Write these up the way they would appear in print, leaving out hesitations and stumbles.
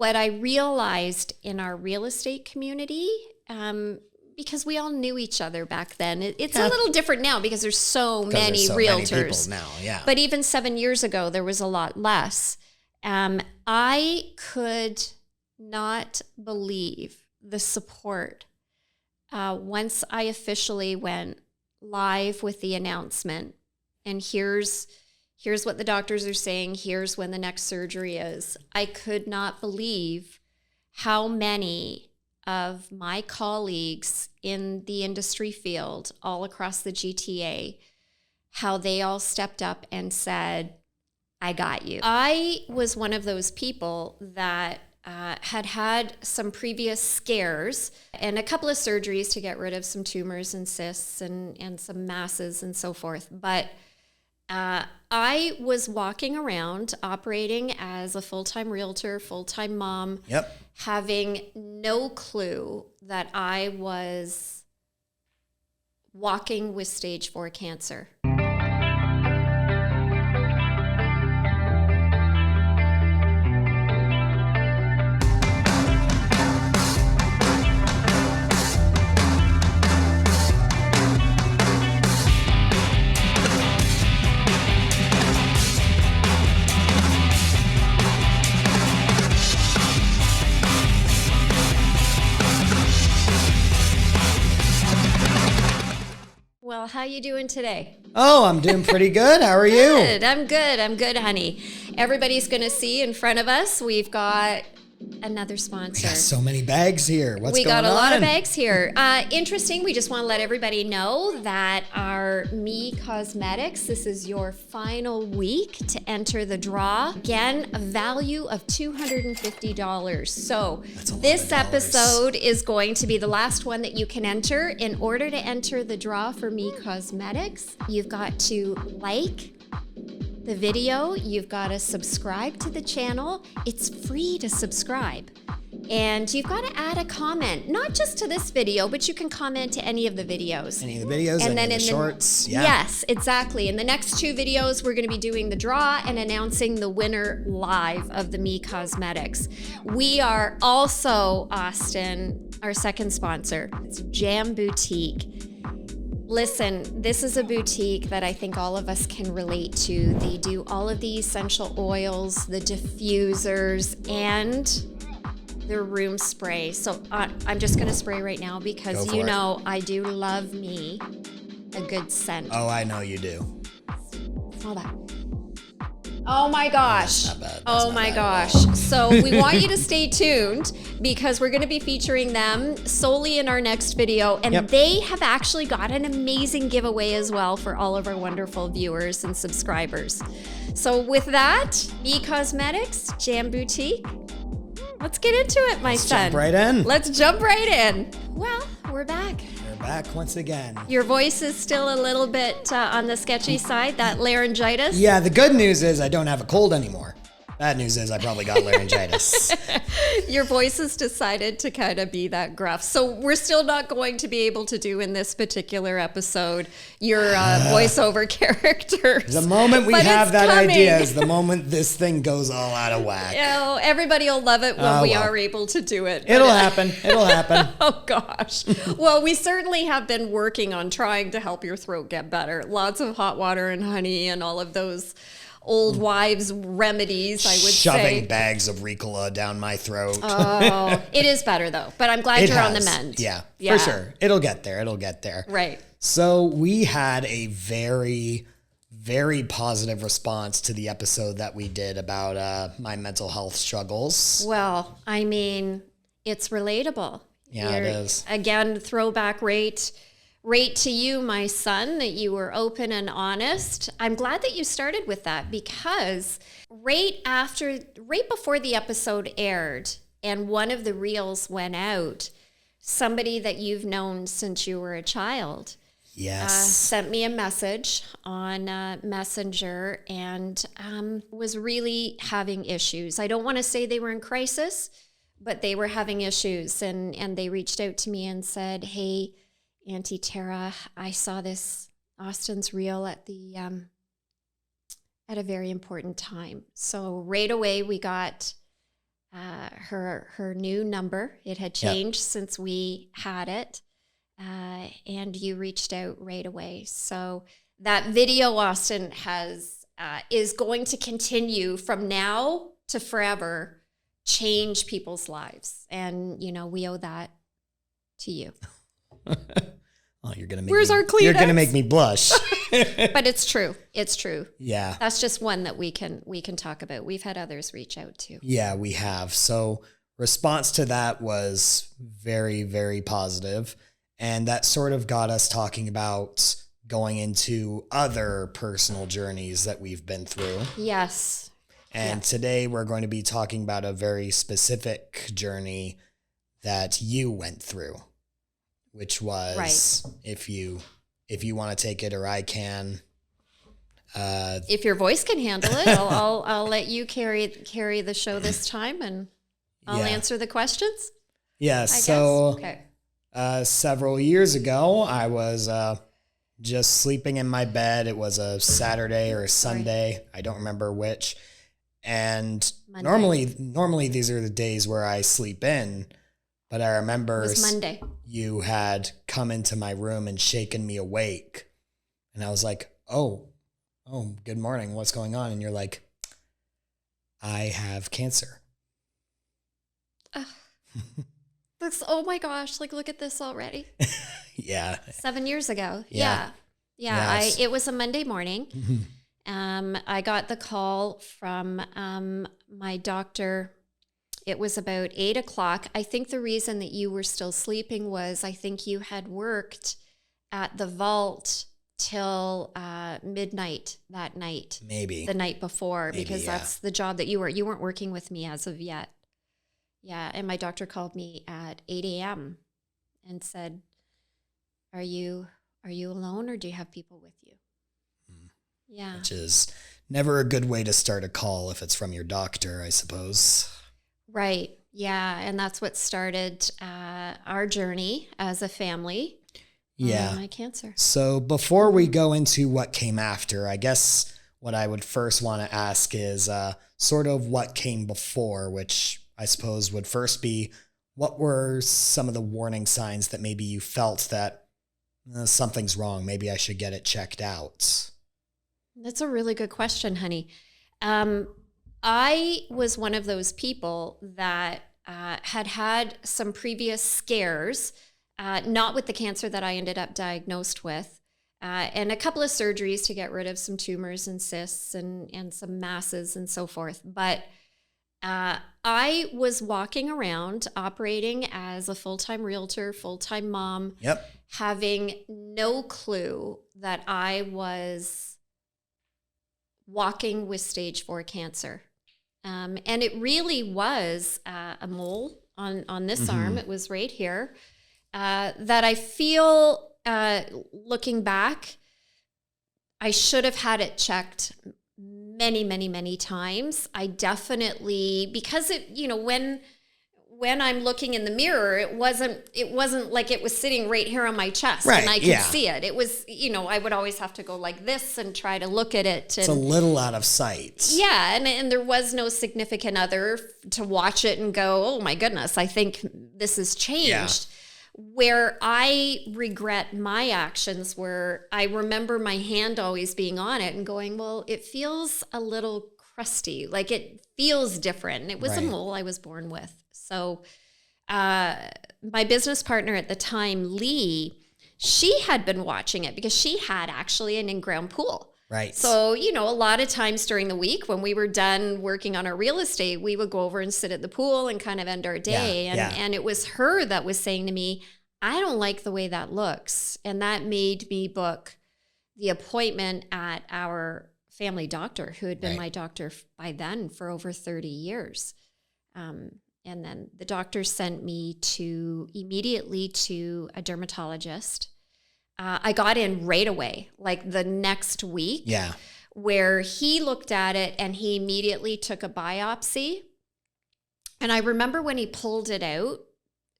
what I realized in our real estate community, because we all knew each other back then. It's a little different now because there's so many realtors many people now. Yeah. But even 7 years ago, there was a lot less. I could not believe the support once I officially went live with the announcement. And here's what the doctors are saying. Here's when the next surgery is. I could not believe how many of my colleagues in the industry field all across the GTA, how they all stepped up and said, I got you. I was one of those people that had some previous scares and a couple of surgeries to get rid of some tumors and cysts and some masses and so forth. But I was walking around operating as a full-time realtor, full-time mom, having no clue that I was walking with stage 4 cancer. Well, how you doing today? Oh, I'm doing pretty good. How are you? Good. I'm good, honey. Everybody's going to see in front of us, we've got another sponsor. We got so many bags here. What's going on? We got a lot of bags here. Interesting. We just want to let everybody know that our Me Cosmetics, this is your final week to enter the draw. Again, a value of $250. So this episode is going to be the last one that you can enter. In order to enter the draw for Me Cosmetics, you've got to like the video, you've got to subscribe to the channel. It's free to subscribe. And you've got to add a comment, not just to this video, but you can comment to any of the videos. Any of the videos, and then in the shorts. Yeah. Yes, exactly. In the next 2 videos, we're going to be doing the draw and announcing the winner live of the Me Cosmetics. We are also, Austin, our second sponsor. It's Jam Boutique. Listen, this is a boutique that I think all of us can relate to. They do all of the essential oils, the diffusers, and the room spray. So I'm just going to spray right now because you know I do love me a good scent. Oh, I know you do. Smell that. Oh my gosh. That's not bad. Oh my gosh. So we want you to stay tuned because we're going to be featuring them solely in our next video. And they have actually got an amazing giveaway as well for all of our wonderful viewers and subscribers. So with that, Me Cosmetics, Jam Boutique, let's get into it, my son. Jump right in. Let's jump right in. Well, we're back. We're back once again. Your voice is still a little bit on the sketchy side, that laryngitis. Yeah, the good news is I don't have a cold anymore. Bad news is I probably got laryngitis. Your voice has decided to kind of be that gruff. So we're still not going to be able to do in this particular episode your voiceover characters. The moment we have that idea is the moment this thing goes all out of whack. Oh, everybody will love it when we are able to do it. It'll happen. It'll happen. Oh, gosh. Well, we certainly have been working on trying to help your throat get better. Lots of hot water and honey and all of those old wives' remedies, I would say. Shoving bags of Ricola down my throat. Oh, it is better though. But I'm glad you're on the mend. Yeah, for sure. It'll get there. It'll get there. Right. So we had a very, very positive response to the episode that we did about my mental health struggles. Well, I mean, it's relatable. Yeah, it is. Again, throwback rate to you, my son, that you were open and honest. I'm glad that you started with that because right before the episode aired and one of the reels went out, somebody that you've known since you were a child sent me a message on Messenger and was really having issues. I don't want to say they were in crisis, but they were having issues. And they reached out to me and said, hey, Auntie Tara, I saw this Austin's reel at a very important time. So right away we got her new number. It had changed since we had it, and you reached out right away. So that video, Austin, is going to continue from now to forever, change people's lives, and we owe that to you. Oh, you're gonna make Where's me, our Kleenex? You're gonna make me blush. But it's true. It's true. Yeah. That's just one that we can talk about. We've had others reach out too. Yeah, we have. So response to that was very, very positive. And that sort of got us talking about going into other personal journeys that we've been through. Yes. And today we're going to be talking about a very specific journey that you went through, which was, if you want to take it, or I can. If your voice can handle it, I'll let you carry the show this time, and I'll answer the questions. Yeah. Several years ago, I was just sleeping in my bed. It was a Saturday or a Sunday. I don't remember which. And normally these are the days where I sleep in, but I remember it was Monday. You had come into my room and shaken me awake. And I was like, oh, good morning. What's going on? And you're like, I have cancer. Oh my gosh, look at this already. Yeah. 7 years ago. Yeah. It was a Monday morning. Mm-hmm. I got the call from my doctor. It was about 8 o'clock. I think the reason that you were still sleeping was I think you had worked at the vault till midnight that night. Maybe. The night before, because that's the job that you weren't working with me as of yet. Yeah, and my doctor called me at 8 a.m. and said, Are you alone, or do you have people with you? Yeah. Which is never a good way to start a call if it's from your doctor, I suppose. Right. Yeah. And that's what started our journey as a family. Yeah. My cancer. So before we go into what came after, I guess what I would first want to ask is sort of what came before, which I suppose would first be, what were some of the warning signs that maybe you felt that something's wrong? Maybe I should get it checked out. That's a really good question, honey. I was one of those people that had some previous scares, not with the cancer that I ended up diagnosed with, and a couple of surgeries to get rid of some tumors and cysts and some masses and so forth. But I was walking around operating as a full-time realtor, full-time mom, having no clue that I was walking with stage 4 cancer. And it really was a mole on this arm. It was right here that I feel, looking back, I should have had it checked many, many, many times. I definitely, because when I'm looking in the mirror, it wasn't like it was sitting right here on my chest and I could see it. It was, I would always have to go like this and try to look at it. It's a little out of sight. Yeah. And there was no significant other to watch it and go, oh my goodness, I think this has changed. Yeah. Where I regret my actions, where I remember my hand always being on it and going, well, it feels a little crusty, like it feels different. And it was a mole I was born with. So my business partner at the time, Lee, she had been watching it because she had actually an in-ground pool. Right. So, a lot of times during the week when we were done working on our real estate, we would go over and sit at the pool and kind of end our day. And it was her that was saying to me, I don't like the way that looks. And that made me book the appointment at our family doctor, who had been my doctor by then for over 30 years. And then the doctor sent me immediately to a dermatologist. I got in right away, like the next week. Yeah. Where he looked at it and he immediately took a biopsy. And I remember when he pulled it out,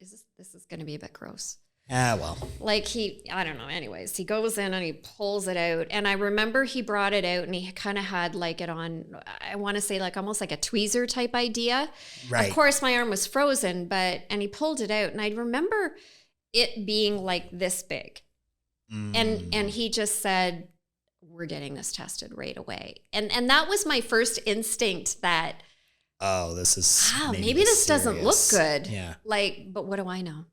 this is going to be a bit gross. Well. Like I don't know. Anyways, he goes in and he pulls it out. And I remember he brought it out and he kind of had like it on, I want to say like almost like a tweezer type idea. Right. Of course, my arm was frozen, and he pulled it out. And I remember it being like this big. And he just said, we're getting this tested right away. And that was my first instinct that, oh, this is maybe this doesn't look good. Yeah. Like, but what do I know?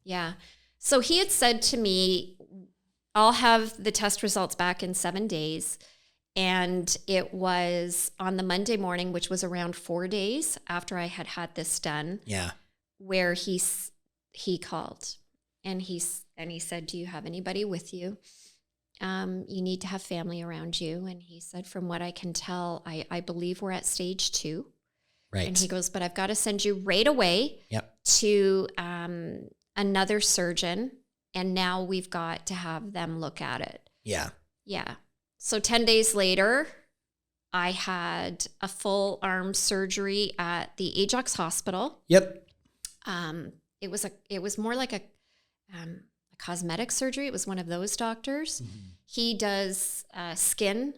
Yeah. So he had said to me, I'll have the test results back in 7 days. And it was on the Monday morning, which was around 4 days after I had had this done. Yeah. Where he called and he said, do you have anybody with you? You need to have family around you. And he said, from what I can tell, I believe we're at stage 2. Right. And he goes, but I've got to send you right away to another surgeon. And now we've got to have them look at it. Yeah. Yeah. So 10 days later, I had a full arm surgery at the Ajax Hospital. Yep. It was more like a cosmetic surgery. It was one of those doctors. Mm-hmm. He does skin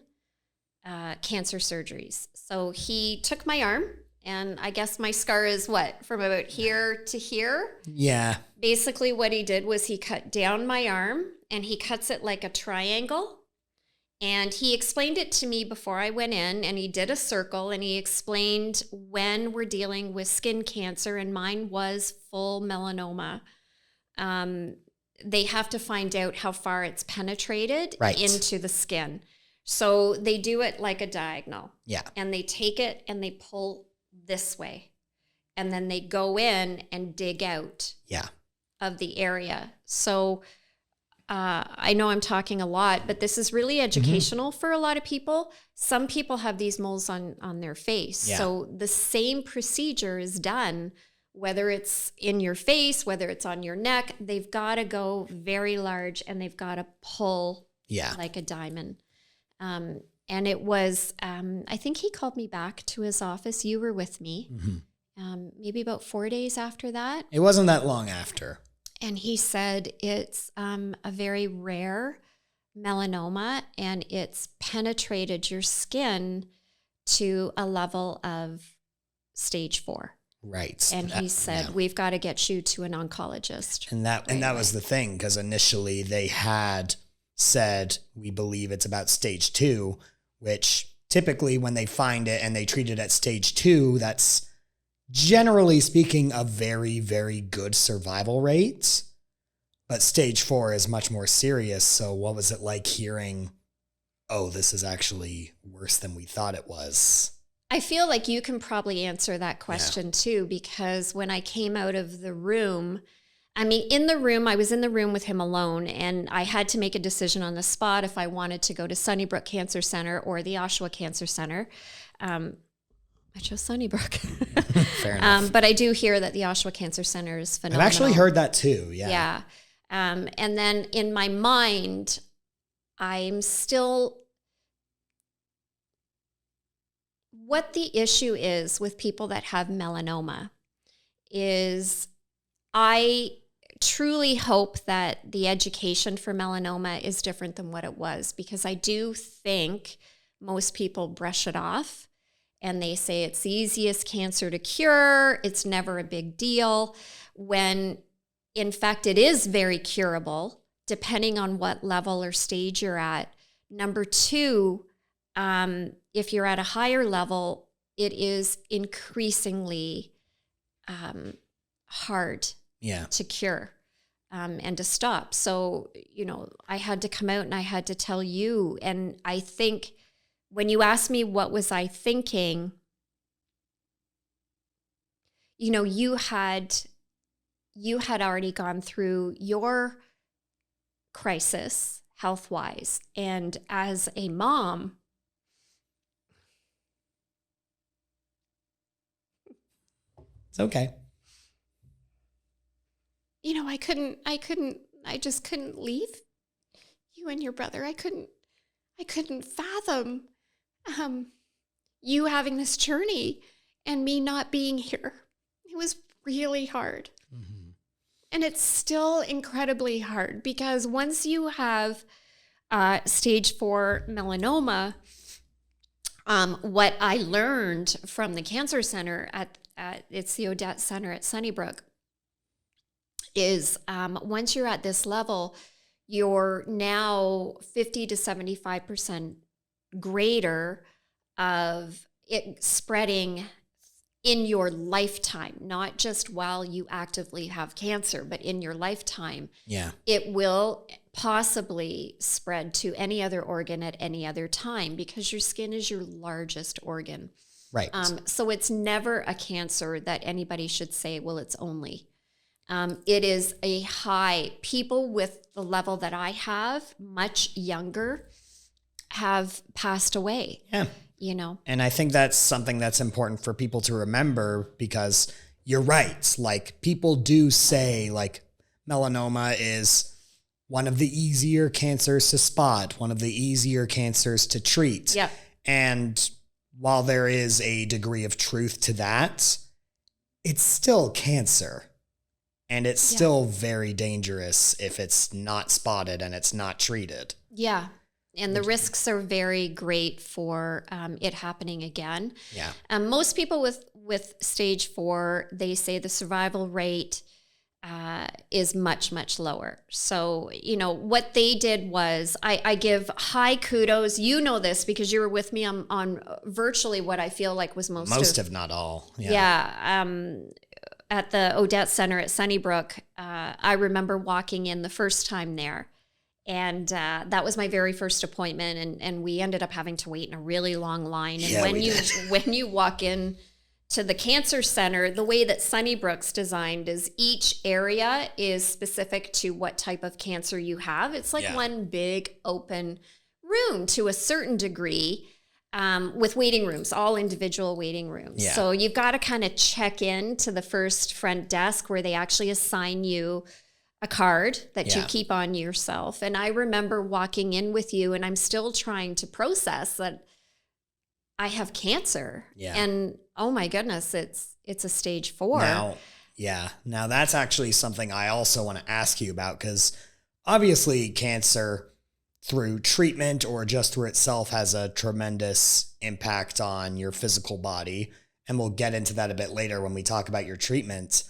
cancer surgeries. So he took my arm, and I guess my scar is what, from about here to here? Yeah. Basically what he did was he cut down my arm, and he cuts it like a triangle. And he explained it to me before I went in, and he did a circle, and he explained when we're dealing with skin cancer, and mine was full melanoma. They have to find out how far it's penetrated into the skin. So they do it like a diagonal. Yeah. And they take it and they pull this way. And then they go in and dig out of the area. So I know I'm talking a lot, but this is really educational for a lot of people. Some people have these moles on their face. Yeah. So the same procedure is done, whether it's in your face, whether it's on your neck. They've got to go very large, and they've got to pull like a diamond. And it was, I think he called me back to his office. You were with me. Mm-hmm. Maybe about 4 days after that. It wasn't that long after. And he said it's a very rare melanoma, and it's penetrated your skin to a level of stage 4. Right. And he said, we've got to get you to an oncologist. And that was the thing, because initially they had said, we believe it's about stage 2, which typically when they find it and they treat it at stage 2, that's generally speaking a very, very good survival rate. But stage 4 is much more serious. So what was it like hearing, oh, this is actually worse than we thought it was? I feel like you can probably answer that question too, because when I came out of the room, I was in the room with him alone, and I had to make a decision on the spot if I wanted to go to Sunnybrook Cancer Center or the Oshawa Cancer Center. I chose Sunnybrook. Fair enough. But I do hear that the Oshawa Cancer Center is phenomenal. I've actually heard that too, yeah. Yeah. And then in my mind, I'm still... What the issue is with people that have melanoma is I truly hope that the education for melanoma is different than what it was, because I do think most people brush it off and they say it's the easiest cancer to cure. It's never a big deal, when in fact it is very curable depending on what level or stage you're at. Number 2, if you're at a higher level, it is increasingly hard to cure and to stop. So, I had to come out and I had to tell you. And I think when you asked me what was I thinking, you had already gone through your crisis health-wise. And as a mom, it's okay. I just couldn't leave you and your brother. I couldn't fathom you having this journey and me not being here. It was really hard. Mm-hmm. And it's still incredibly hard because once you have stage 4 melanoma, what I learned from the cancer center at it's the Odette Center at Sunnybrook is once you're at this level, you're now 50 to 75% greater of it spreading in your lifetime, not just while you actively have cancer, but in your lifetime. Yeah. It will possibly spread to any other organ at any other time because your skin is your largest organ. Right. So it's never a cancer that anybody should say, well, it's only. It is a high. People with the level that I have, much younger, have passed away. Yeah. You know? And I think that's something that's important for people to remember because you're right. Like people do say like melanoma is one of the easier cancers to spot, one of the easier cancers to treat. Yeah. And while there is a degree of truth to that, it's still cancer. And it's still very dangerous if it's not spotted and it's not treated. Yeah. And the risks are very great for it happening again. Yeah. Most people with stage 4, they say the survival rate is much, much lower. So, you know, what they did was I give high kudos. You know this because you were with me on virtually what I feel like was most if not all. Yeah. At the Odette Center at Sunnybrook, I remember walking in the first time there. And that was my very first appointment, and we ended up having to wait in a really long line. And when you walk in to the cancer center, the way that Sunnybrook's designed is each area is specific to what type of cancer you have. It's like one big open room to a certain degree, with waiting rooms, all individual waiting rooms. Yeah. So you've got to kind of check in to the first front desk where they actually assign you a card that you keep on yourself. And I remember walking in with you, and I'm still trying to process that I have cancer. Yeah. And oh my goodness, it's a stage 4. Now that's actually something I also want to ask you about, because obviously cancer through treatment or just through itself has a tremendous impact on your physical body. And we'll get into that a bit later when we talk about your treatment.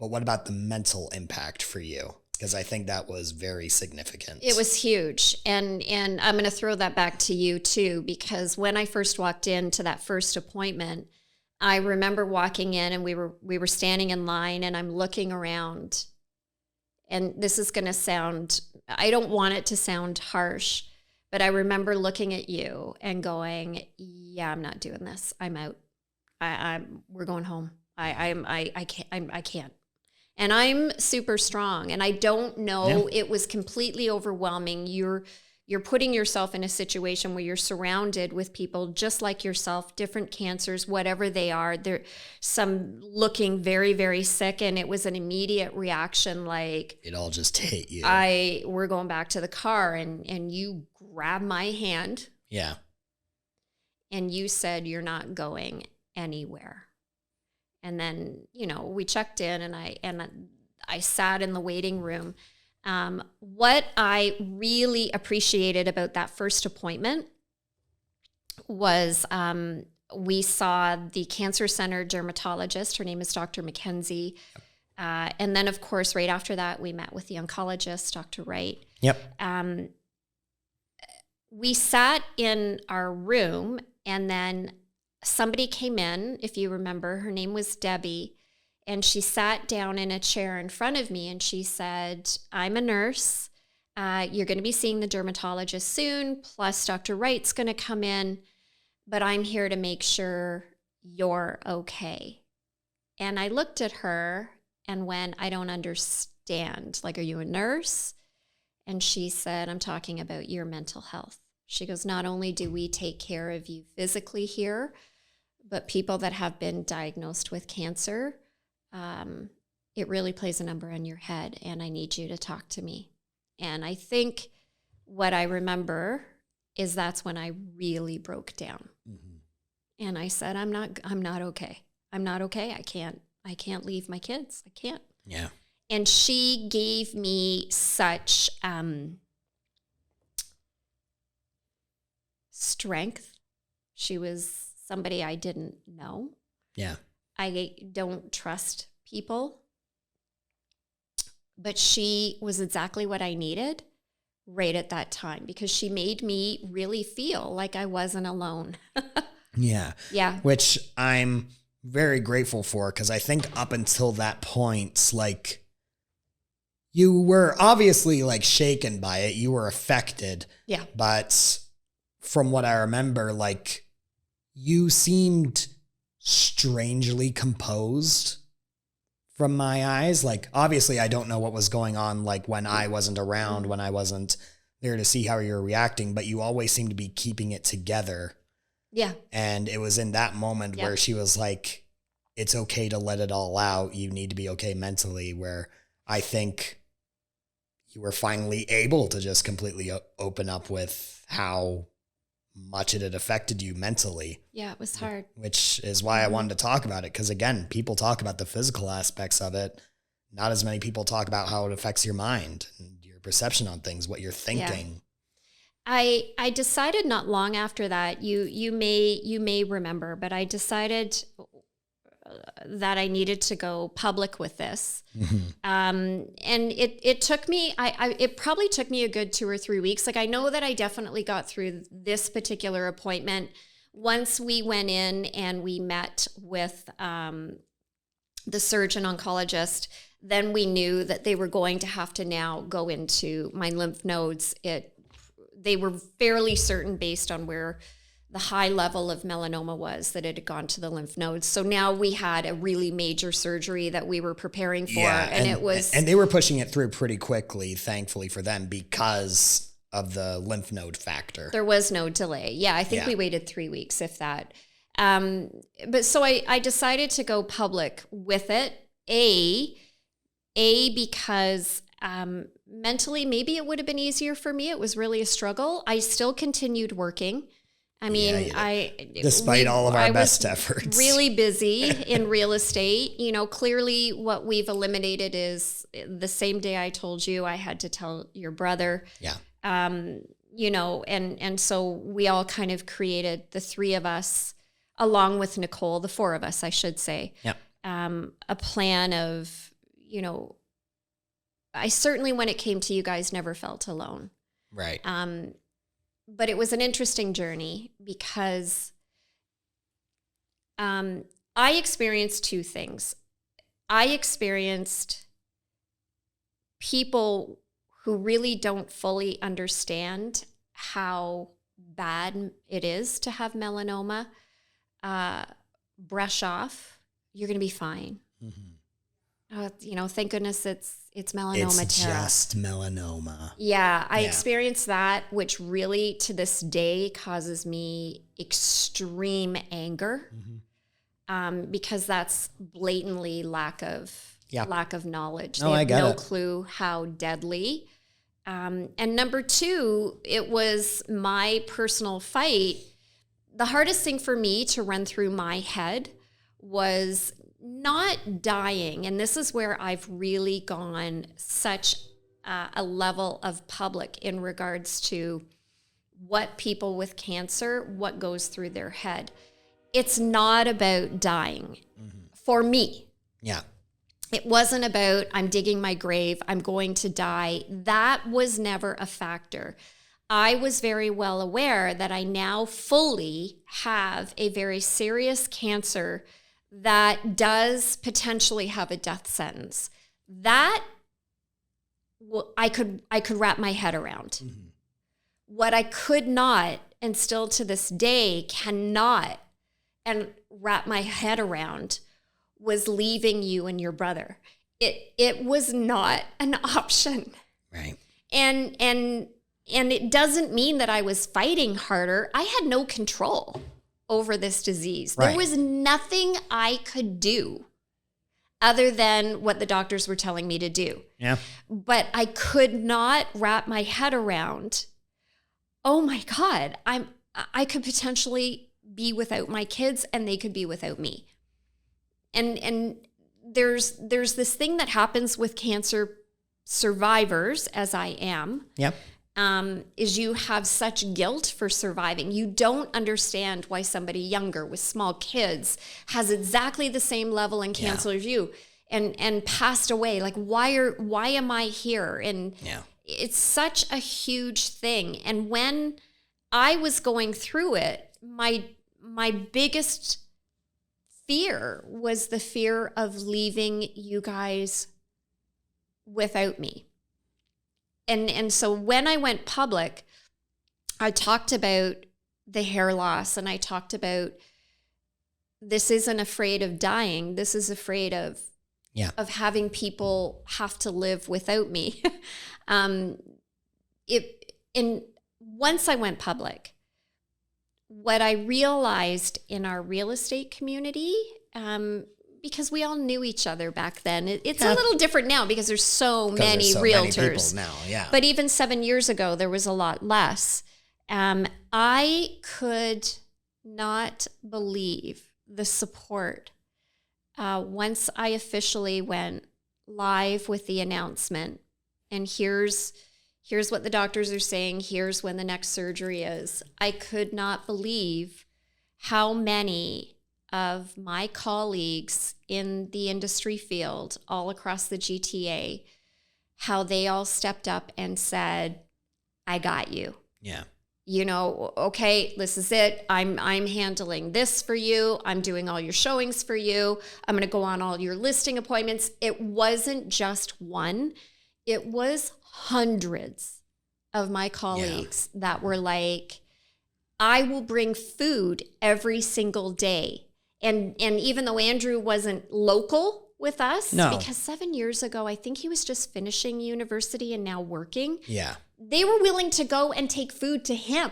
But what about the mental impact for you? Because I think that was very significant. It was huge. And I'm going to throw that back to you too, because when I first walked into that first appointment, I remember walking in and we were standing in line, and I'm looking around, and this is going to sound, I don't want it to sound harsh, but I remember looking at you and going, yeah, I'm not doing this. I'm out. We're going home. I can't. And I'm super strong, and I don't know, it was completely overwhelming. You're putting yourself in a situation where you're surrounded with people just like yourself, different cancers, whatever they are. They're some looking very, very sick, and it was an immediate reaction, like it all just hit you. We're going back to the car, and you grabbed my hand. Yeah. And you said, you're not going anywhere. And then, you know, we checked in, and I sat in the waiting room. What I really appreciated about that first appointment was we saw the cancer center dermatologist. Her name is Dr. Mackenzie. And then, of course, right after that, we met with the oncologist, Dr. Wright. Yep. We sat in our room, and then somebody came in, if you remember. Her name was Debbie, and she sat down in a chair in front of me, and she said, I'm a nurse. You're going to be seeing the dermatologist soon, plus Dr. Wright's going to come in, but I'm here to make sure you're okay. And I looked at her and went, I don't understand. Like, are you a nurse? And she said, I'm talking about your mental health. She goes, not only do we take care of you physically here, but people that have been diagnosed with cancer, it really plays a number on your head, and I need you to talk to me. And I think what I remember is that's when I really broke down. Mm-hmm. And I said, I'm not okay. I'm not okay. I can't leave my kids. I can't. Yeah. And she gave me such strength. She was somebody I didn't know. Yeah. I don't trust people. But she was exactly what I needed right at that time, because she made me really feel like I wasn't alone. Yeah. Yeah. Which I'm very grateful for, because I think up until that point, like, you were obviously like shaken by it. You were affected. Yeah. But from what I remember, like, you seemed strangely composed from my eyes. Like, obviously I don't know what was going on, like, when I wasn't around, when I wasn't there to see how you were reacting, but you always seemed to be keeping it together. Yeah. And it was in that moment where she was like, it's okay to let it all out. You need to be okay mentally, where I think you were finally able to just completely open up with how much it had affected you mentally. Yeah, it was hard. Which is why I wanted to talk about it. Because again, people talk about the physical aspects of it. Not as many people talk about how it affects your mind and your perception on things, what you're thinking. I decided not long after that, you may remember, but I decided that I needed to go public with this. And it took me, it probably took me a good 2 or 3 weeks. Like, I know that I definitely got through this particular appointment. Once we went in and we met with the surgeon oncologist, then we knew that they were going to have to now go into my lymph nodes. They were fairly certain, based on where the high level of melanoma was, that it had gone to the lymph nodes. So now we had a really major surgery that we were preparing for. Yeah, and they were pushing it through pretty quickly, thankfully for them, because of the lymph node factor. There was no delay. Yeah, I think we waited 3 weeks, if that. But so I decided to go public with it. Because mentally, maybe it would have been easier for me. It was really a struggle. I still continued working. I mean, despite all of our best efforts, really busy in real estate. You know, clearly what we've eliminated is the same day I told you, I had to tell your brother. Yeah. You know, and so we all kind of created, the three of us, along with Nicole, the four of us, I should say, a plan of, you know, I certainly, when it came to you guys, never felt alone. Right. But it was an interesting journey, because I experienced two things. I experienced people who really don't fully understand how bad it is to have melanoma brush off, you're going to be fine. You know, thank goodness it's melanoma, it's Tara. Just melanoma. Yeah, I experienced that, which really to this day causes me extreme anger, because that's blatantly lack of knowledge. No, They I have get no it. clue how deadly. And number two, it was my personal fight. The hardest thing for me to run through my head was not dying. And this is where I've really gone such a level of public in regards to what people with cancer, what goes through their head. It's not about dying for me. Yeah. It wasn't about, I'm digging my grave, I'm going to die. That was never a factor. I was very well aware that I now fully have a very serious cancer that does potentially have a death sentence. That I could wrap my head around. What I could not, and still to this day cannot, and wrap my head around, was leaving you and your brother. It was not an option. Right. And it doesn't mean that I was fighting harder. I had no control over this disease. Right. There was nothing I could do other than what the doctors were telling me to do. Yeah. But I could not wrap my head around, oh my God, I could potentially be without my kids and they could be without me. And there's this thing that happens with cancer survivors, as I am. Yep. Is you have such guilt for surviving. You don't understand why somebody younger with small kids has exactly the same level in cancer as you and passed away. Like, why am I here? And it's such a huge thing. And when I was going through it, my biggest fear was the fear of leaving you guys without me. And so when I went public, I talked about the hair loss, and I talked about this isn't afraid of dying. This is afraid of having people have to live without me. Once I went public, what I realized in our real estate community, because we all knew each other back then. It's a little different now because there's so many realtors. Many people now, yeah. But even 7 years ago, there was a lot less. I could not believe the support once I officially went live with the announcement. And here's what the doctors are saying. Here's when the next surgery is. I could not believe how many of my colleagues in the industry field all across the GTA, how they all stepped up and said, I got you. Yeah. You know, okay, this is it. I'm handling this for you. I'm doing all your showings for you. I'm going to go on all your listing appointments. It wasn't just one. It was hundreds of my colleagues that were like, I will bring food every single day. And even though Andrew wasn't local with us, because 7 years ago, I think he was just finishing university and now working. Yeah. They were willing to go and take food to him.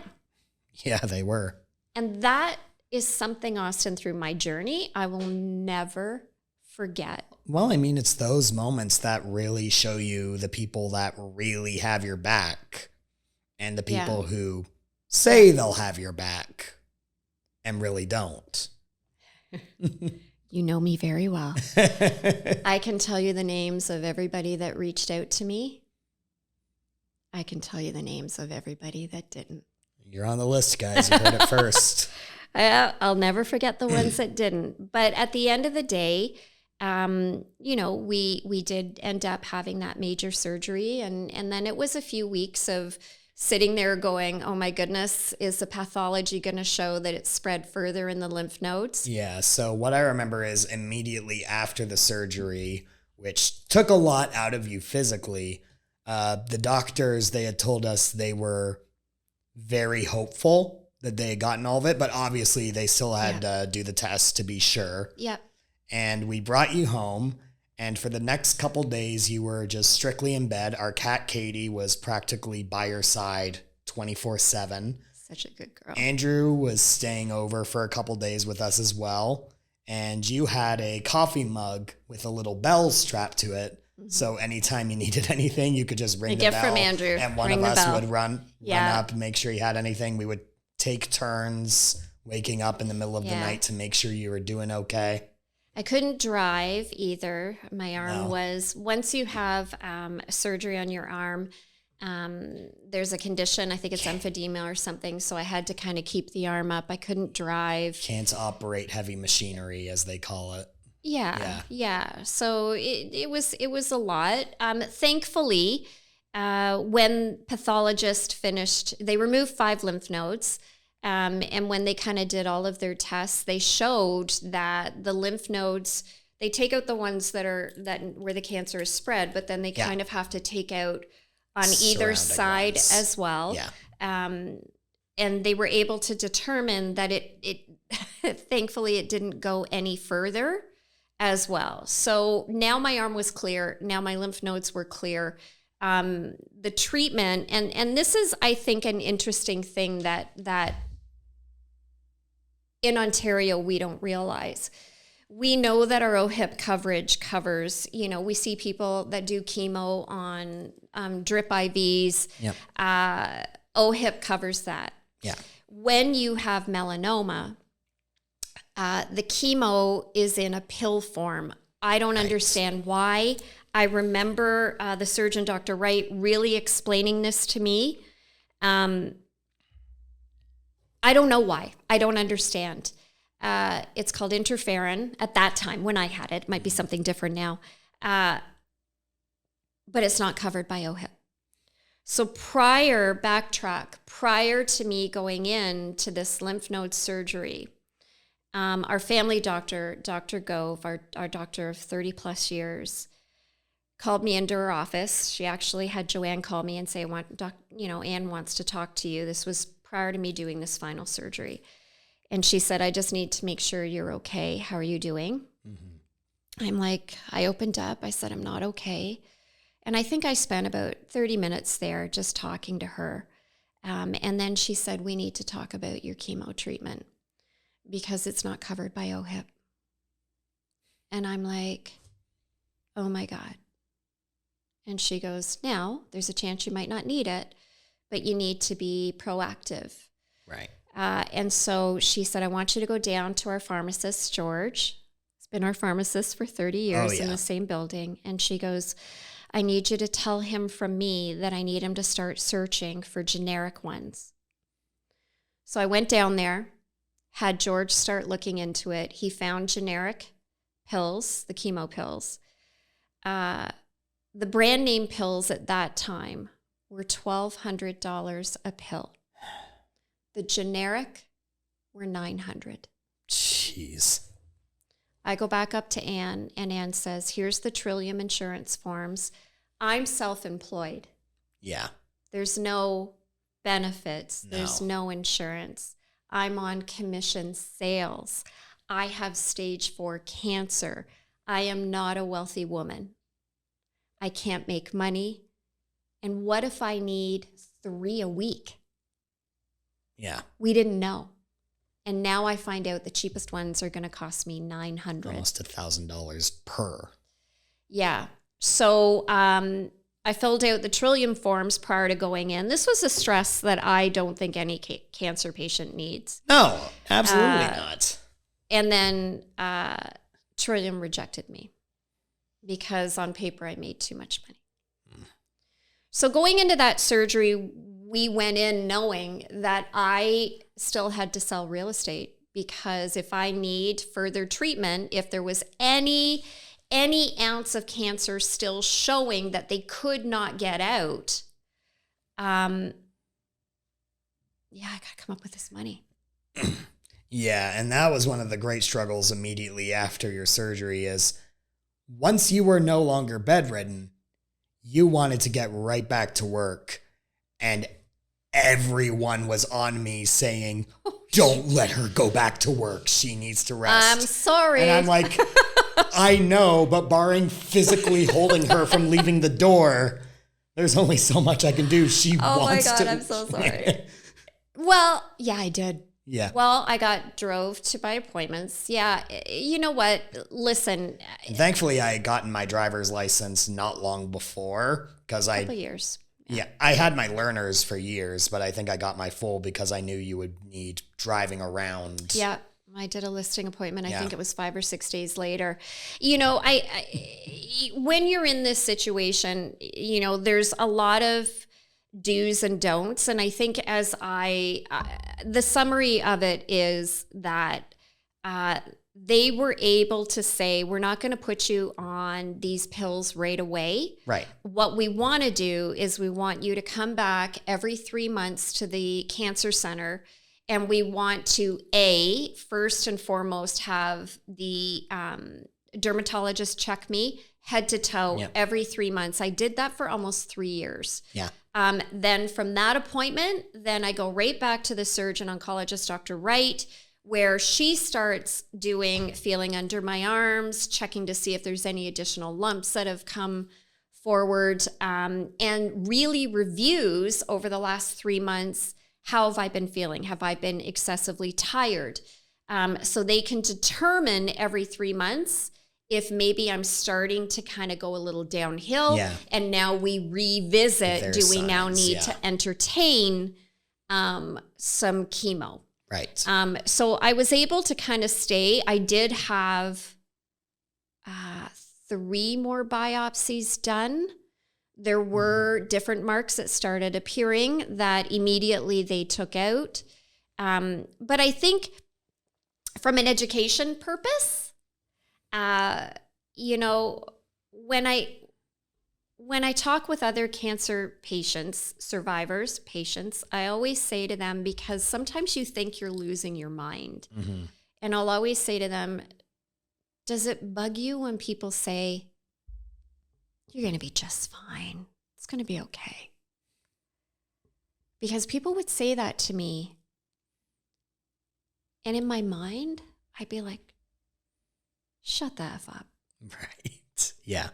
Yeah, they were. And that is something, Austin, through my journey, I will never forget. Well, I mean, it's those moments that really show you the people that really have your back and the people who say they'll have your back and really don't. You know me very well. I can tell you the names of everybody that reached out to me. I can tell you the names of everybody that didn't. You're on the list, guys. You heard it first. I'll never forget the ones that didn't. But at the end of the day, you know, we did end up having that major surgery. And then it was a few weeks of sitting there going, oh my goodness, is the pathology going to show that it's spread further in the lymph nodes? Yeah, so what I remember is immediately after the surgery, which took a lot out of you physically, the doctors, they had told us they were very hopeful that they had gotten all of it, but obviously they still had to do the test to be sure. Yep. And we brought you home. And for the next couple days, you were just strictly in bed. Our cat, Katie, was practically by your side 24/7. Such a good girl. Andrew was staying over for a couple days with us as well. And you had a coffee mug with a little bell strapped to it. Mm-hmm. So anytime you needed anything, you could just ring the bell. A gift from Andrew. And one of us would run up and make sure you had anything. We would take turns waking up in the middle of the night to make sure you were doing okay. I couldn't drive either. My arm was, once you have surgery on your arm, there's a condition, I think it's emphysema or something. So I had to kind of keep the arm up. I couldn't drive. Can't operate heavy machinery, as they call it. Yeah. So it was a lot. Thankfully, when pathologist finished, they removed 5 lymph nodes. And when they kind of did all of their tests, they showed that the lymph nodes, they take out the ones that where the cancer is spread, but then they kind of have to take out on either side as well. Yeah. And they were able to determine that it thankfully it didn't go any further as well. So now my arm was clear. Now my lymph nodes were clear. The treatment, and this is, I think, an interesting thing that in Ontario we don't realize. We know that our OHIP coverage covers, we see people that do chemo on drip IVs. Yep. OHIP covers that. Yeah. When you have melanoma, the chemo is in a pill form. I don't understand why. I remember the surgeon, Dr. Wright, really explaining this to me. I don't know why. I don't understand. It's called interferon at that time when I had it. It might be something different now. But it's not covered by OHIP. So prior to me going into this lymph node surgery, our family doctor, Dr. Gove, our doctor of 30 plus years, called me into her office. She actually had Joanne call me and say, Ann wants to talk to you. This was prior to me doing this final surgery. And she said, I just need to make sure you're okay. How are you doing? Mm-hmm. I opened up. I said, I'm not okay. And I think I spent about 30 minutes there just talking to her. And then she said, we need to talk about your chemo treatment because it's not covered by OHIP. And I'm like, oh my God. And she goes, now there's a chance you might not need it, but you need to be proactive. Right. And so she said, I want you to go down to our pharmacist, George. He's been our pharmacist for 30 years in the same building. And she goes, I need you to tell him from me that I need him to start searching for generic ones. So I went down there, had George start looking into it. He found generic pills, the chemo pills. The brand name pills at that time were $1,200 a pill. The generic were $900. Jeez. I go back up to Ann, and Ann says, here's the Trillium insurance forms. I'm self-employed. Yeah. There's no benefits. No. There's no insurance. I'm on commission sales. I have stage 4 cancer. I am not a wealthy woman. I can't make money. And what if I need 3 a week? Yeah. We didn't know. And now I find out the cheapest ones are going to cost me $900. Almost $1,000 per. Yeah. So I filled out the Trillium forms prior to going in. This was a stress that I don't think any cancer patient needs. No, absolutely not. And then Trillium rejected me because on paper I made too much money. So going into that surgery, we went in knowing that I still had to sell real estate because if I need further treatment, if there was any ounce of cancer still showing that they could not get out, I got to come up with this money. Yeah, and that was one of the great struggles immediately after your surgery is once you were no longer bedridden, you wanted to get right back to work, and everyone was on me saying, don't let her go back to work. She needs to rest. I'm sorry. And I'm like, I know, but barring physically holding her from leaving the door, there's only so much I can do. She wants to. Oh my God, I'm so sorry. Well, yeah, I did. Yeah. Well, I drove to my appointments. Yeah. You know what? Listen. And thankfully, I had gotten my driver's license not long before because a couple years. Yeah, I had my learners for years, but I think I got my full because I knew you would need driving around. Yeah, I did a listing appointment. I think it was 5 or 6 days later. You know, I when you're in this situation, you know, there's a lot of do's and don'ts. And I think the summary of it is that they were able to say, we're not going to put you on these pills right away. Right. What we want to do is we want you to come back every 3 months to the cancer center. And we want to, first and foremost, have the dermatologist check me head to toe every 3 months. I did that for almost 3 years. Yeah. Then from that appointment, then I go right back to the surgeon oncologist, Dr. Wright, where she starts feeling under my arms, checking to see if there's any additional lumps that have come forward, and really reviews over the last 3 months, how have I been feeling? Have I been excessively tired? So they can determine every 3 months if maybe I'm starting to kind of go a little downhill. Yeah. And now we revisit, do we now need to entertain some chemo? Right. So I was able to kind of stay. I did have 3 more biopsies done, there were different marks that started appearing that immediately they took out. But I think from an education purpose, you know, when I talk with other cancer patients, survivors, patients, I always say to them, because sometimes you think you're losing your mind. Mm-hmm. And I'll always say to them, does it bug you when people say, you're going to be just fine, it's going to be okay? Because people would say that to me. And in my mind, I'd be like, shut the F up. Right. Yeah.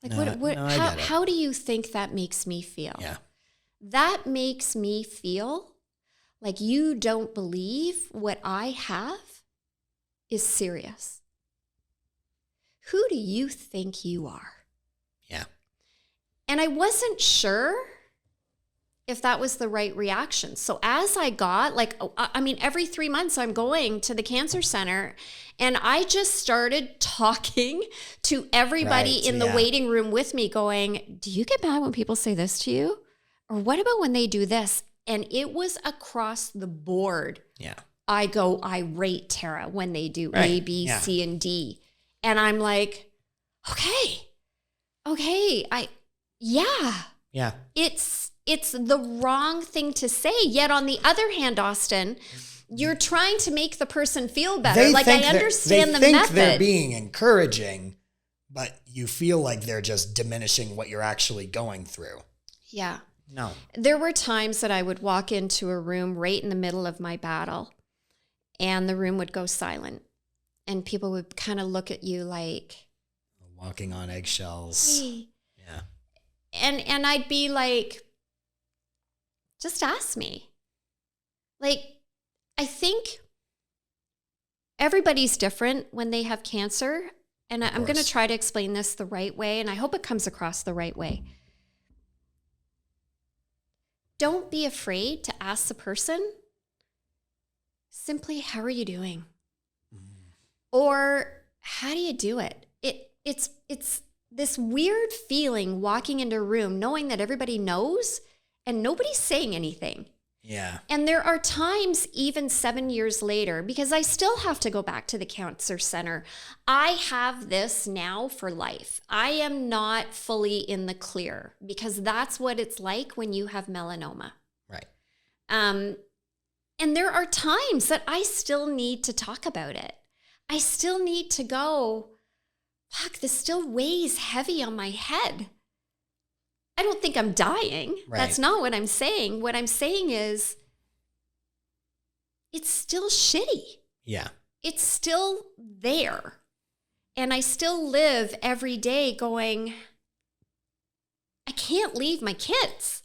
Like, No, I get it. how do you think that makes me feel? Yeah. That makes me feel like you don't believe what I have is serious. Who do you think you are? Yeah. And I wasn't sure if that was the right reaction. So as I got, every 3 months I'm going to the cancer center, and I just started talking to everybody in the waiting room with me going, do you get mad when people say this to you? Or what about when they do this? And it was across the board. Yeah. I go irate, Tara, when they do A, B, C, and D. And I'm like, okay. Yeah. It's the wrong thing to say. Yet on the other hand, Austin, you're trying to make the person feel better. I understand the method. They think they're being encouraging, but you feel like they're just diminishing what you're actually going through. Yeah. No. There were times that I would walk into a room right in the middle of my battle, and the room would go silent, and people would kind of look at you like walking on eggshells. Hey. Yeah. And I'd be like, just ask me. Like, I think everybody's different when they have cancer. And I'm going to try to explain this the right way, and I hope it comes across the right way. Don't be afraid to ask the person simply, how are you doing? Or how do you do it? It's this weird feeling walking into a room knowing that everybody knows and nobody's saying anything. Yeah. And there are times, even 7 years later, because I still have to go back to the cancer center. I have this now for life. I am not fully in the clear, because that's what it's like when you have melanoma. Right. And there are times that I still need to talk about it. I still need to go, fuck, this still weighs heavy on my head. I don't think I'm dying. Right. That's not what I'm saying. What I'm saying is, it's still shitty. Yeah. It's still there. And I still live every day going, I can't leave my kids.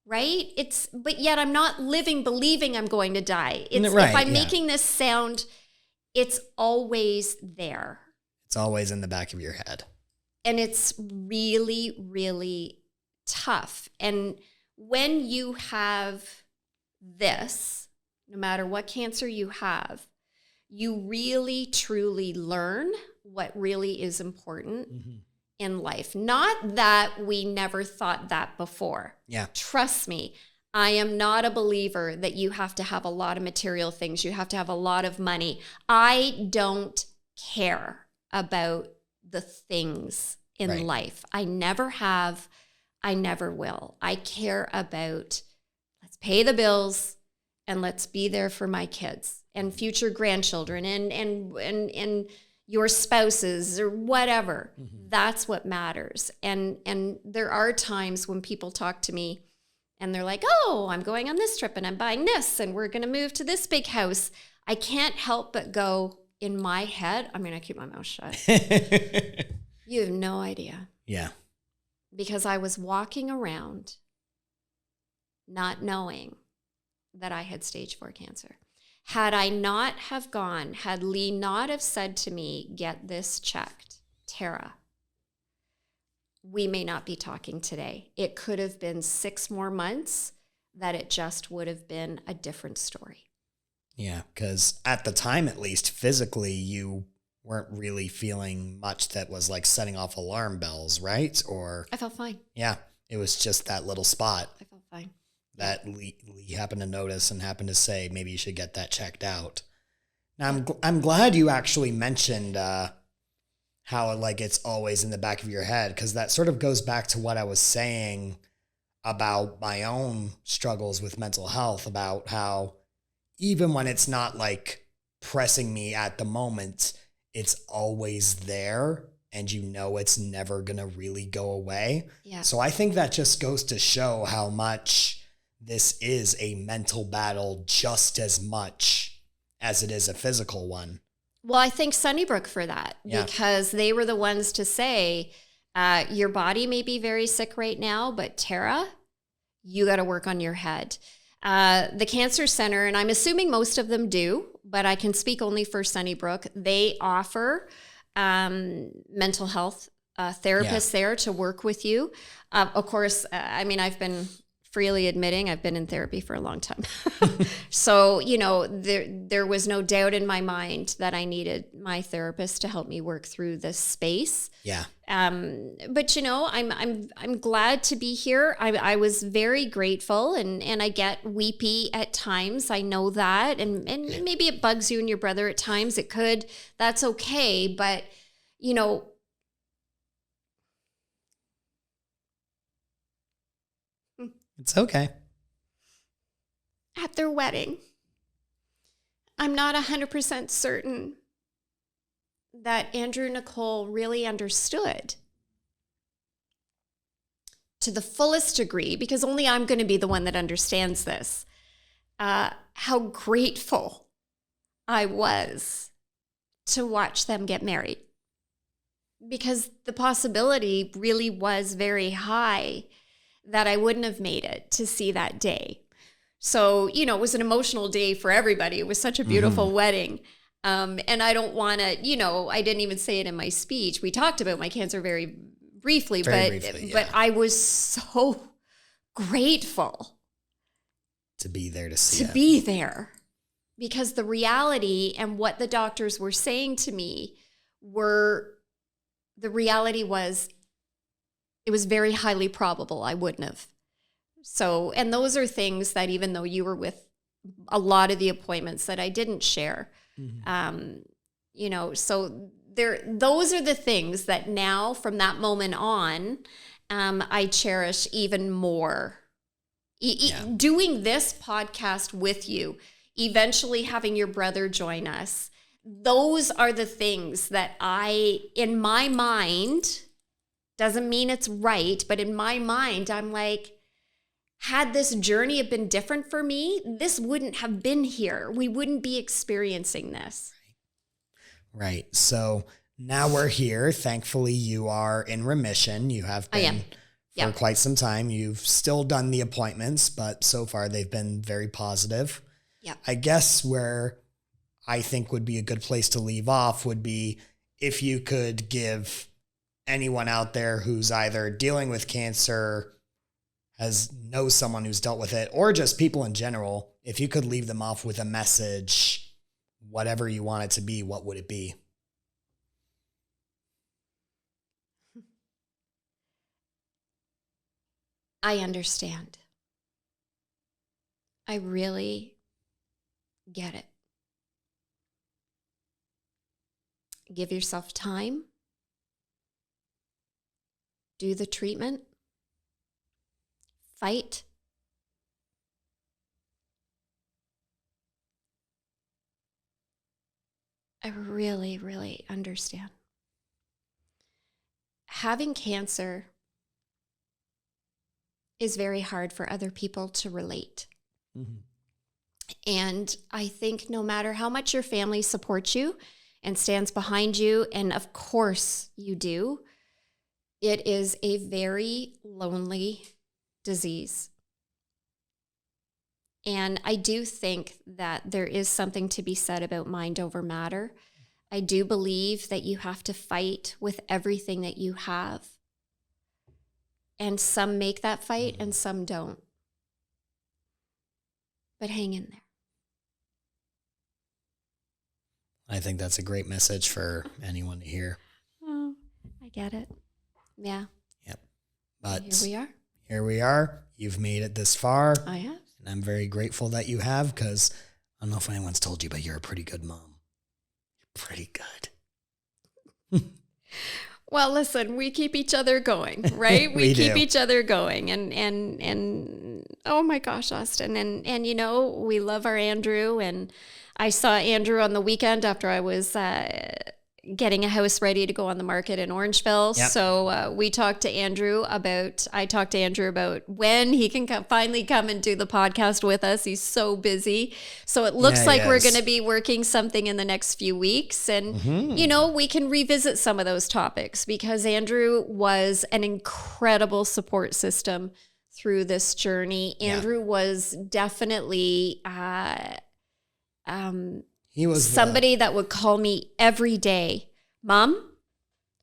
Right? But yet I'm not living believing I'm going to die. If I'm making this sound, it's always there. It's always in the back of your head. And it's really, really tough. And when you have this, no matter what cancer you have, you really, truly learn what really is important in life. Not that we never thought that before. Yeah. Trust me, I am not a believer that you have to have a lot of material things. You have to have a lot of money. I don't care about the things in life. I never have. I never will. I care about, let's pay the bills and let's be there for my kids and future grandchildren and your spouses or whatever. That's what matters. And there are times when people talk to me and they're like, oh, I'm going on this trip and I'm buying this and we're going to move to this big house. I can't help but go, in my head, I'm going to keep my mouth shut. You have no idea. Yeah. Because I was walking around not knowing that I had stage 4 cancer. Had I not have gone, had Lee not have said to me, get this checked, Tara, we may not be talking today. It could have been 6 more months that it just would have been a different story. Yeah, because at the time, at least physically, you weren't really feeling much that was like setting off alarm bells, right? Or I felt fine. yeah, it was just that little spot I felt fine. that Lee happened to notice and happened to say maybe you should get that checked out. Now I'm glad you actually mentioned how like it's always in the back of your head, because that sort of goes back to what I was saying about my own struggles with mental health, about how even when it's not like pressing me at the moment, it's always there and you know it's never going to really go away. Yeah. So I think that just goes to show how much this is a mental battle just as much as it is a physical one. Well, I thank Sunnybrook for that, because they were the ones to say, your body may be very sick right now, but Tara, you got to work on your head. The Cancer Center, and I'm assuming most of them do, but I can speak only for Sunnybrook, they offer mental health therapists there to work with you. Of course, I mean, I've been freely admitting I've been in therapy for a long time. So, you know, there was no doubt in my mind that I needed my therapist to help me work through this space. Yeah. But you know, I'm glad to be here. I was very grateful, and I get weepy at times. I know that, and maybe it bugs you and your brother at times. It could. That's okay. But you know, It's okay. at their wedding, I'm not 100% certain that Andrew and Nicole really understood to the fullest degree, because only I'm going to be the one that understands this, how grateful I was to watch them get married. Because the possibility really was very high that I wouldn't have made it to see that day. So, you know, it was an emotional day for everybody. It was such a beautiful wedding. And I don't want to, you know, I didn't even say it in my speech. We talked about my cancer very briefly, but I was so grateful to be there to see it. Be there, because the reality and what the doctors were saying to me the reality was, it was very highly probable I wouldn't have. So, and those are things that even though you were with a lot of the appointments that I didn't share, you know, so those are the things that now from that moment on, I cherish even more. Doing this podcast with you, eventually having your brother join us, those are the things that in my mind, doesn't mean it's right, but in my mind, I'm like, had this journey have been different for me, this wouldn't have been here. We wouldn't be experiencing this. Right. So now we're here. Thankfully, you are in remission. You have been for quite some time. You've still done the appointments, but so far they've been very positive. Yeah. I guess where I think would be a good place to leave off would be if you could give anyone out there who's either dealing with cancer, knows someone who's dealt with it, or just people in general, if you could leave them off with a message, whatever you want it to be, what would it be? I understand. I really get it. Give yourself time. Do the treatment. Fight. I really, really understand. Having cancer is very hard for other people to relate. And I think no matter how much your family supports you and stands behind you, and of course you do, it is a very lonely disease. And I do think that there is something to be said about mind over matter. I do believe that you have to fight with everything that you have. And some make that fight and some don't. But hang in there. I think that's a great message for anyone to hear. Oh, I get it. Yeah. Yep. But Here we are. Here we are. You've made it this far. I have. And I'm very grateful that you have, because I don't know if anyone's told you, but you're a pretty good mom. You're pretty good. Well, listen, we keep each other going, right? We keep do. each other going. And oh my gosh, Austin. And you know, we love our Andrew. And I saw Andrew on the weekend after I was getting a house ready to go on the market in Orangeville. Yep. So I talked to Andrew about when he can finally come and do the podcast with us. He's so busy. So it looks like we're going to be working something in the next few weeks. And, you know, we can revisit some of those topics, because Andrew was an incredible support system through this journey. Andrew was definitely, He was somebody that would call me every day. Mom,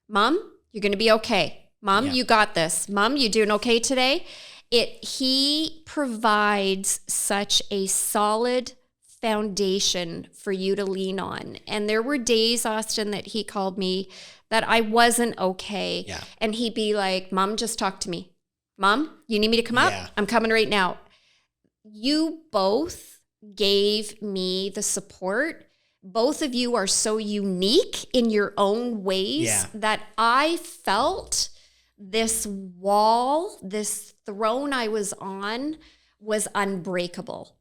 you're going to be okay. Mom, you got this. Mom, you doing okay today? He provides such a solid foundation for you to lean on. And there were days, Austin, that he called me that I wasn't okay. Yeah. And he'd be like, Mom, just talk to me. Mom, you need me to come up? Yeah. I'm coming right now. You both gave me the support. Both of you are so unique in your own ways that I felt this wall, this throne I was on was unbreakable.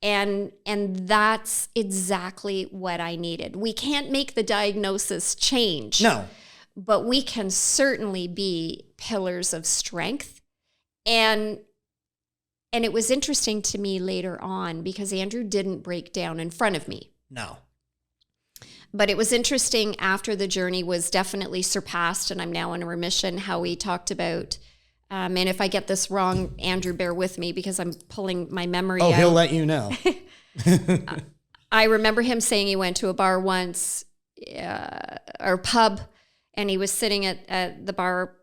And that's exactly what I needed. We can't make the diagnosis change. No. But we can certainly be pillars of strength. And it was interesting to me later on, because Andrew didn't break down in front of me. No. But it was interesting after the journey was definitely surpassed, and I'm now in remission, how he talked about, and if I get this wrong, Andrew, bear with me because I'm pulling my memory out. Oh, he'll let you know. I remember him saying he went to a bar once, or pub, and he was sitting at the bar,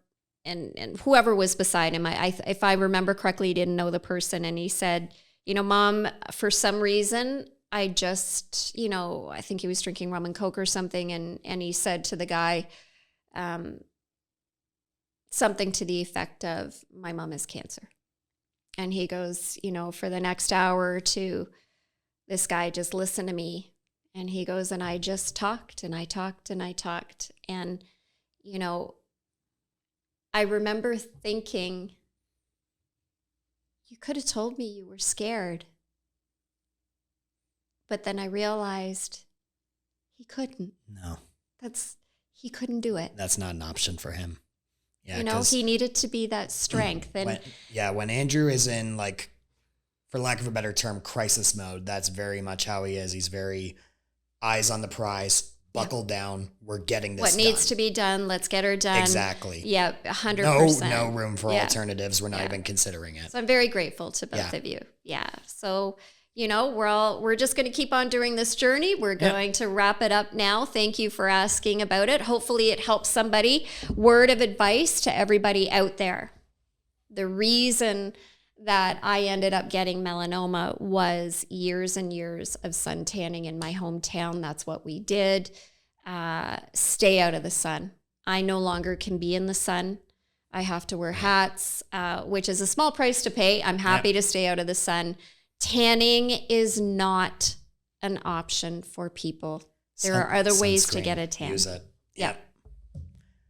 and whoever was beside him, if I remember correctly, he didn't know the person, and he said, you know, Mom, for some reason, I just, you know, I think he was drinking rum and coke or something. And he said to the guy, something to the effect of, my mom has cancer. And he goes, you know, for the next hour or two, this guy just listened to me. And he goes, and I just talked and I talked and I talked. And, you know, I remember thinking, you could have told me you were scared. But then I realized he couldn't. No. He couldn't do it. That's not an option for him. Yeah, you know, he needed to be that strength. And when Andrew is in, like, for lack of a better term, crisis mode, that's very much how he is. He's very eyes on the prize, buckle down. We're getting this done. What needs to be done, let's get her done. Exactly. Yeah, 100%. No room for alternatives. We're not even considering it. So I'm very grateful to both of you. Yeah. So, you know, we're just going to keep on doing this journey. We're going to wrap it up now. Thank you for asking about it. Hopefully it helps somebody. Word of advice to everybody out there. The reason that I ended up getting melanoma was years and years of sun tanning in my hometown. That's what we did. Stay out of the sun. I no longer can be in the sun. I have to wear hats, which is a small price to pay. I'm happy to stay out of the sun. Tanning is not an option for people. There are other ways to get a tan. Use it. Yep.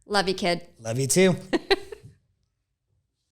Love you, kid. Love you too.